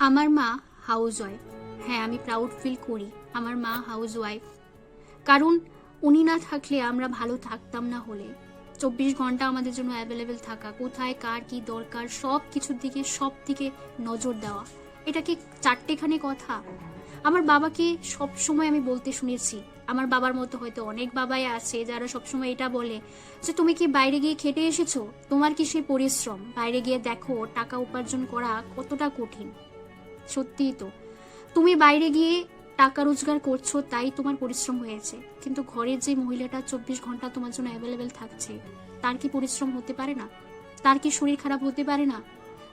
আমার মা house wife. হ্যাঁ, আমি প্রাউড ফিল করি আমার মা হাউস ওয়াইফ, কারণ উনি না থাকলে আমরা ভালো থাকতাম না। হলে 24 ঘন্টা আমাদের জন্য অ্যাভেলেবেল থাকা, কোথায় কার কি দরকার সব কিছুর দিকে সব দিকে নজর দেওয়া, এটা কি চারটেখানি কথা? আমার বাবাকে সব সময় আমি বলতে শুনেছি, আমার বাবার মতো হয়তো অনেক বাবাই আছে যারা সবসময় এটা বলে যে তুমি কি বাইরে গিয়ে খেটে এসেছো, তোমার কি সেই পরিশ্রম, বাইরে গিয়ে দেখো টাকা উপার্জন করা কতটা কঠিন। সত্যিই তো, তুমি বাইরে গিয়ে টাকা রোজগার করছো তাই তোমার পরিশ্রম হয়েছে, কিন্তু ঘরের যে মহিলাটা 24 ঘন্টা তোমার জন্য অ্যাভেলেবেল থাকছে, তার কি পরিশ্রম হতে পারে না? তার কি শরীর খারাপ হতে পারে না?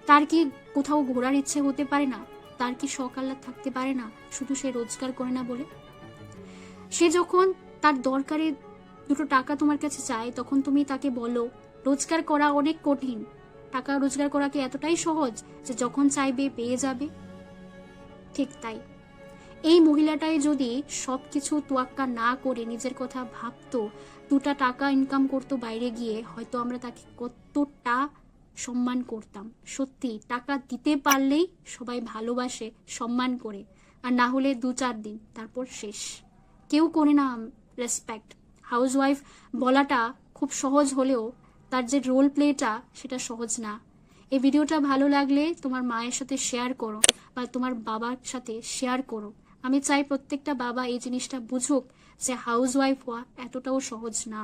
তার কি কোথাও ঘোরার ইচ্ছে হতে পারে না? তার কি শখ আহ্লাদ থাকতে পারে না শুধু সে রোজগার করে না বলে? সে যখন তার দরকারে দুটো টাকা তোমার কাছে চায়, তখন তুমি তাকে বলো রোজগার করা অনেক কঠিন, টাকা রোজগার করা কি এতটাই সহজ যে যখন চাইবে পেয়ে যাবে? ঠিক তাই, এই মহিলাটাই যদি সবকিছু তোয়াক্কা না করে নিজের কথা ভাবতো, দুটা টাকা ইনকাম করতো বাইরে গিয়ে, হয়তো আমরা তাকে কতটা সম্মান করতাম। সত্যি, টাকা দিতে পারলেই সবাই ভালোবাসে, সম্মান করে, আর না হলে 2-4 দিন তারপর শেষ। কেউ করে না রেসপেক্ট। হাউস ওয়াইফ বলাটা খুব সহজ হলেও তার যে রোল প্লেটা সেটা সহজ না। এই ভিডিওটা ভালো লাগলে তোমার মায়ের সাথে শেয়ার করো বা তোমার বাবার সাথে শেয়ার করো। আমি চাই প্রত্যেকটা বাবা এই জিনিসটা বুঝুক যে হাউস ওয়াইফ হওয়া এতটাও সহজ না।